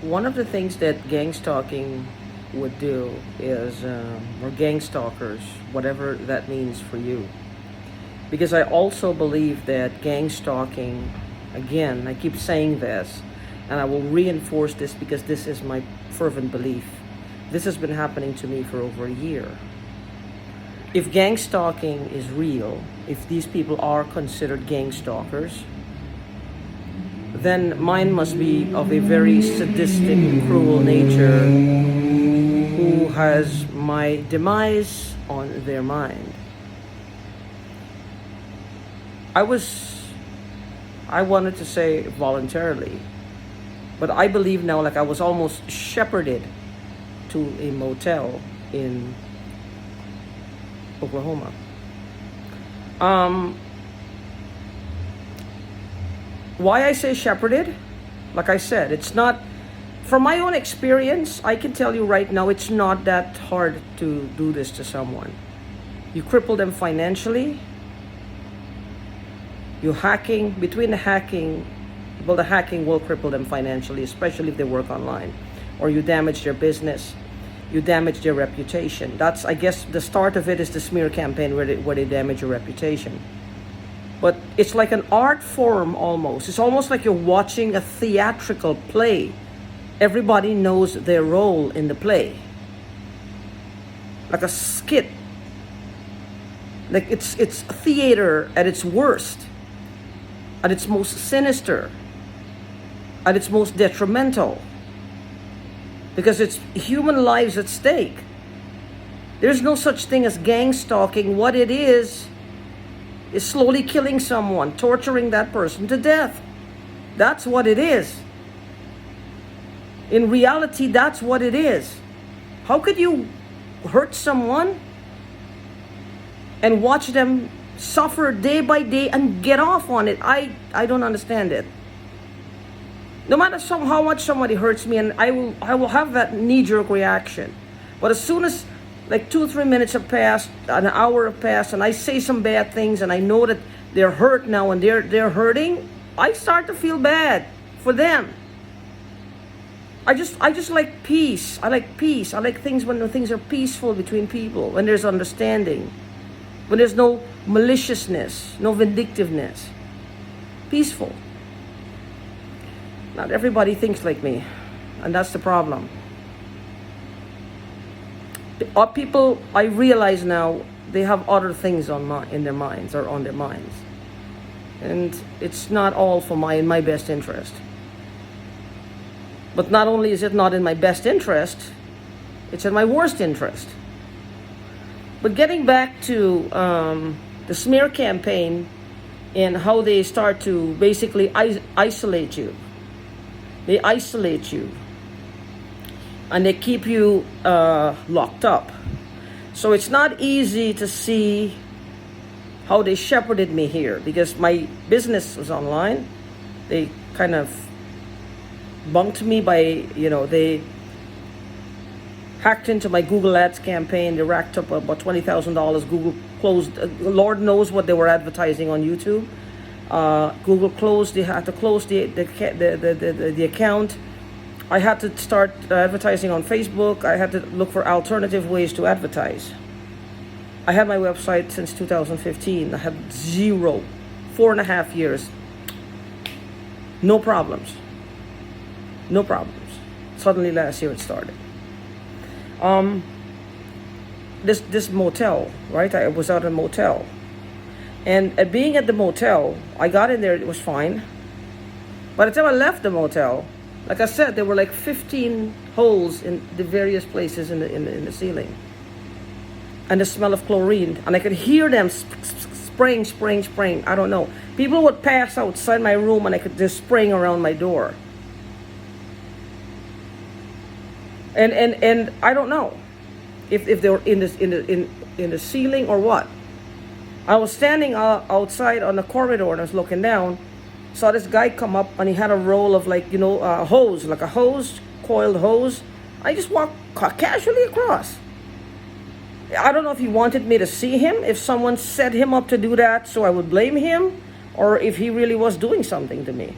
One of the things that gang stalking would do is, or gang stalkers, whatever that means for you. Because I also believe that gang stalking, again, I keep saying this, and I will reinforce this because this is my fervent belief. This has been happening to me for over a year. If gang stalking is real, if these people are considered gang stalkers, then mine must be of a very sadistic, cruel nature who has my demise on their mind. I wanted to say voluntarily, but I believe now like I was almost shepherded to a motel in Oklahoma. Why I say shepherded? Like I said, it's not, from my own experience, I can tell you right now, it's not that hard to do this to someone. You cripple them financially. You hacking, between the hacking, well, the hacking will cripple them financially, especially if they work online. Or you damage their business. You damage their reputation. That's, I guess, the start of it is the smear campaign where they damage your reputation. But it's like an art form almost. It's almost like you're watching a theatrical play. Everybody knows their role in the play. Like a skit. Like it's theater at its worst. At its most sinister. At its most detrimental. Because it's human lives at stake. There's no such thing as gang stalking. What it is slowly killing someone, torturing that person to death. That's what it is. In reality, that's what it is. How could you hurt someone and watch them suffer day by day and get off on it? I don't understand it. No matter how much somebody hurts me, and I will have that knee-jerk reaction. But as soon as like 2-3 minutes have passed, an hour have passed, and I say some bad things, and I know that they're hurt now and they're hurting, I start to feel bad for them. I just like peace. I like peace. I like things when things are peaceful between people, when there's understanding, when there's no maliciousness, no vindictiveness. Peaceful. Not everybody thinks like me, and that's the problem. People, I realize now, they have other things in their minds, or on their minds, and it's not all for my best interest. But not only is it not in my best interest, it's in my worst interest. But getting back to the smear campaign and how they start to basically isolate you. They isolate you. And they keep you locked up. So it's not easy to see how they shepherded me here, because my business was online. They kind of bunked me by, they hacked into my Google Ads campaign. They racked up about $20,000. Google closed. Lord knows what they were advertising on YouTube. Google closed. They had to close the account. I had to start advertising on Facebook. I had to look for alternative ways to advertise. I had my website since 2015. I had 4.5 years. No problems. No problems. Suddenly last year it started. This motel, right? I was out in a motel. And being at the motel, I got in there, it was fine. By the time I left the motel, like I said, there were like 15 holes in the various places in the ceiling. And the smell of chlorine. And I could hear them spraying. I don't know. People would pass outside my room and I could just spraying around my door. And I don't know if they were in the ceiling or what. I was standing outside on the corridor and I was looking down. Saw this guy come up and he had a roll of a hose, like a hose, coiled hose. I just walked casually across. I don't know if he wanted me to see him, if someone set him up to do that so I would blame him, or if he really was doing something to me.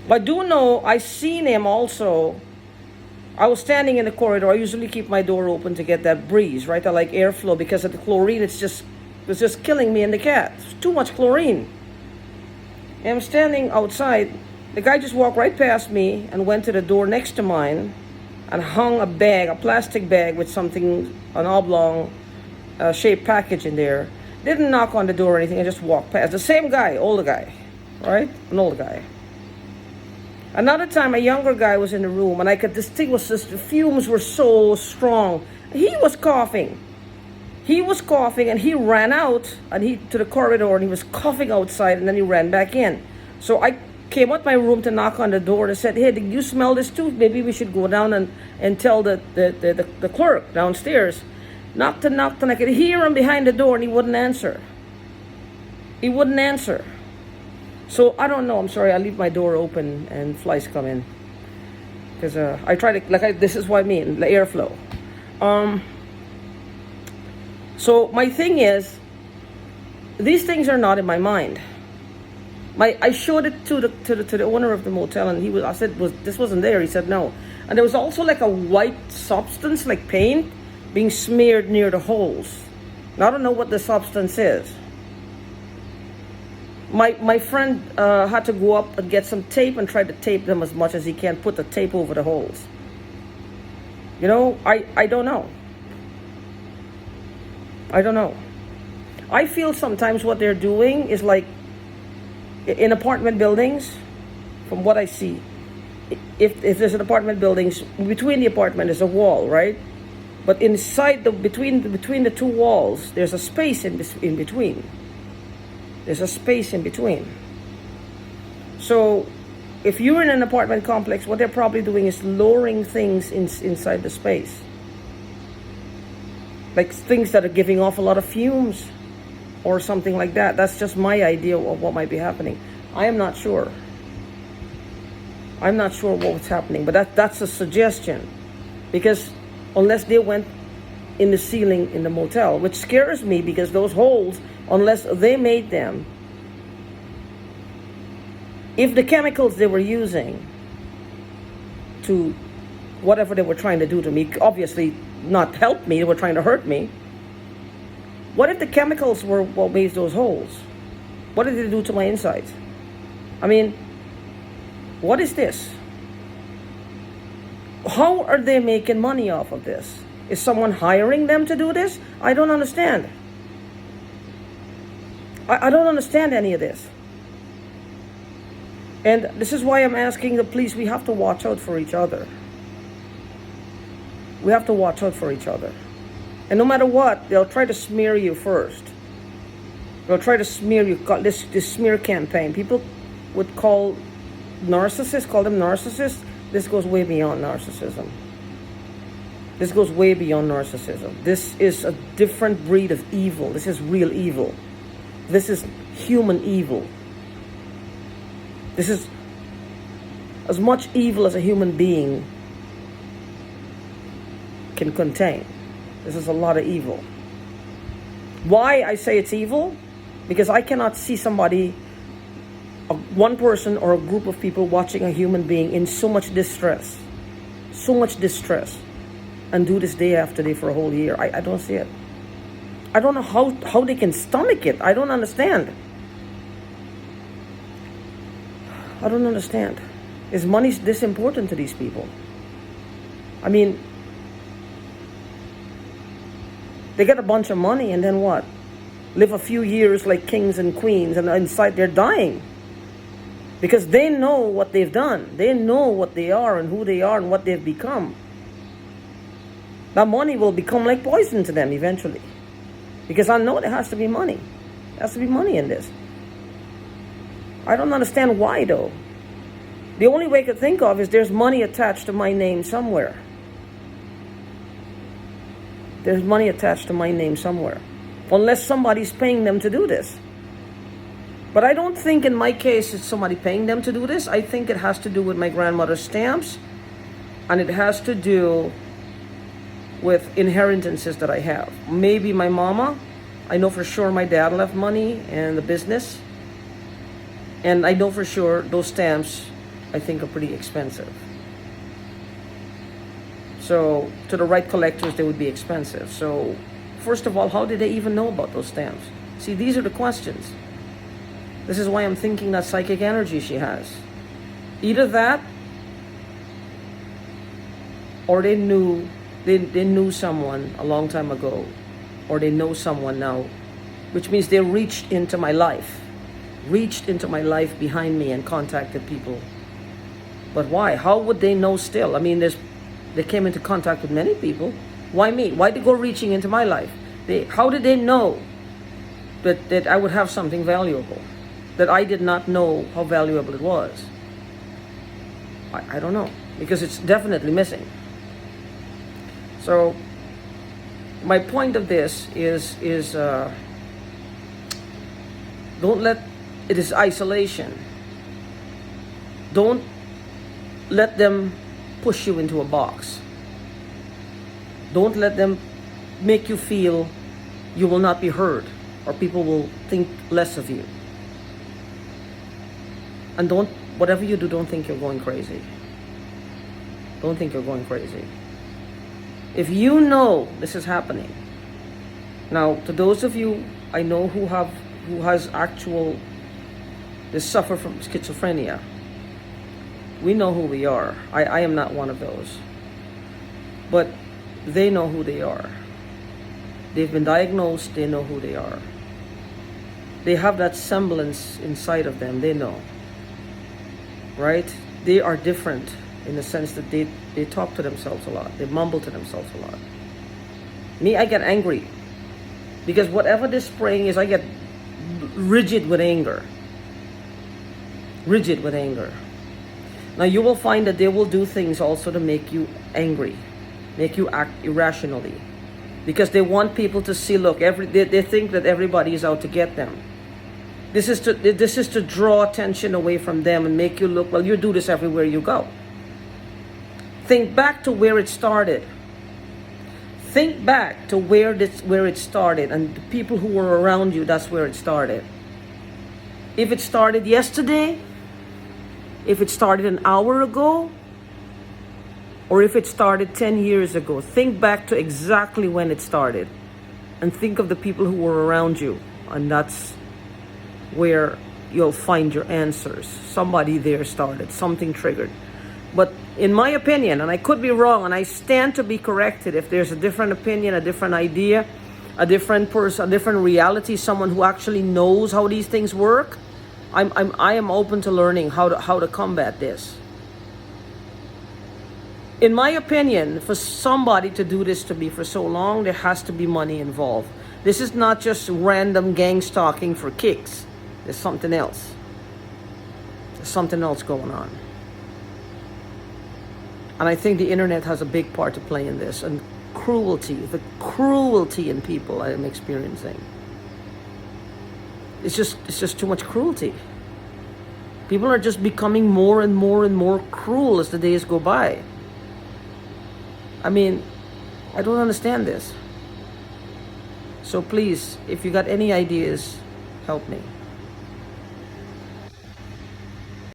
But I do know I seen him also. I was standing in the corridor. I usually keep my door open to get that breeze, right? I like airflow because of the chlorine. It's just killing me and the cat. It's too much chlorine. And I'm standing outside. The guy just walked right past me and went to the door next to mine and hung a bag, a plastic bag with something, an oblong shaped package in there. Didn't knock on the door or anything. I just walked past. The same guy, older guy, right? An older guy. Another time, a younger guy was in the room, and I could distinguish the fumes were so strong. He was coughing. He was coughing, and he ran out to the corridor, and he was coughing outside, and then he ran back in. So I came out my room to knock on the door and said, "Hey, did you smell this too? Maybe we should go down and tell the clerk downstairs." Knocked and I could hear him behind the door, and he wouldn't answer. He wouldn't answer. So I don't know. I'm sorry. I leave my door open and flies come in because I try to this is what I mean, the airflow. So my thing is, these things are not in my mind. I showed it to the owner of the motel, and I said, this wasn't there? He said no. And there was also like a white substance, like paint, being smeared near the holes. Now, I don't know what the substance is. My friend had to go up and get some tape and try to tape them as much as he can, put the tape over the holes. You know, I don't know. I don't know. I feel sometimes what they're doing is like in apartment buildings, from what I see, if there's an apartment buildings, between the apartment is a wall, right? But inside between the two walls, there's a space in between. There's a space in between. So if you're in an apartment complex, what they're probably doing is lowering things inside the space. Like things that are giving off a lot of fumes or something like that. That's just my idea of what might be happening. I am not sure. I'm not sure what's happening, but that's a suggestion. Because unless they went in the ceiling in the motel, which scares me because those holes, unless they made them, if the chemicals they were using to whatever they were trying to do to me, obviously not help me, they were trying to hurt me. What if the chemicals were what made those holes? What did they do to my insides? I mean, what is this? How are they making money off of this? Is someone hiring them to do this? I don't understand. I don't understand any of this. And this is why I'm asking the police, we have to watch out for each other. We have to watch out for each other. And no matter what, they'll try to smear you first. They'll try to smear you. This smear campaign. People would call them narcissists. This goes way beyond narcissism. This goes way beyond narcissism. This is a different breed of evil. This is real evil. This is human evil. This is as much evil as a human being can contain. This is a lot of evil. Why I say it's evil? Because I cannot see somebody, one person or a group of people watching a human being in so much distress, and do this day after day for a whole year. I don't see it. I don't know how they can stomach it. I don't understand. I don't understand. Is money this important to these people? I mean, they get a bunch of money and then what? Live a few years like kings and queens, and inside they're dying. Because they know what they've done. They know what they are and who they are and what they've become. That money will become like poison to them eventually. Because I know there has to be money. There has to be money in this. I don't understand why though. The only way I could think of is there's money attached to my name somewhere. There's money attached to my name somewhere. Unless somebody's paying them to do this. But I don't think in my case it's somebody paying them to do this. I think it has to do with my grandmother's stamps. And it has to do with inheritances that I have. Maybe my mama. I know for sure my dad left money and the business. And I know for sure those stamps I think are pretty expensive. So to the right collectors, they would be expensive. So first of all, how did they even know about those stamps? See, these are the questions. This is why I'm thinking that psychic energy she has. Either that, or they knew someone a long time ago, or they know someone now, which means they reached into my life behind me and contacted people. But why? How would they know still? I mean, they came into contact with many people. Why me? Why they go reaching into my life? How did they know that I would have something valuable that I did not know how valuable it was? I don't know, because it's definitely missing. So my point of this is don't let it is isolation. Don't let them push you into a box. Don't let them make you feel you will not be heard, or people will think less of you. And whatever you do, don't think you're going crazy. Don't think you're going crazy. If you know this is happening, now to those of you I know who suffer from schizophrenia, we know who we are. I am not one of those. But they know who they are. They've been diagnosed, they know who they are. They have that semblance inside of them, they know. Right? They are different in the sense that they talk to themselves a lot. They mumble to themselves a lot. Me, I get angry. Because whatever this spraying is, I get rigid with anger. Rigid with anger. Now you will find that they will do things also to make you angry, make you act irrationally, because they want people to see. Look, they think that everybody is out to get them. This is to draw attention away from them and make you look. Well, you do this everywhere you go. Think back to where it started. Think back to where it started, and the people who were around you. That's where it started. If it started yesterday, if it started an hour ago, or if it started 10 years ago, think back to exactly when it started and think of the people who were around you, and that's where you'll find your answers. Somebody there started, something triggered. But in my opinion, and I could be wrong, and I stand to be corrected if there's a different opinion, a different idea, a different person, a different reality, someone who actually knows how these things work, I am open to learning how to combat this. In my opinion, for somebody to do this to me for so long, there has to be money involved. This is not just random gang stalking for kicks. There's something else. There's something else going on. And I think the internet has a big part to play in this. And the cruelty in people I am experiencing. It's just too much cruelty. People are just becoming more and more and more cruel as the days go by. I mean, I don't understand this. So please, if you got any ideas, help me.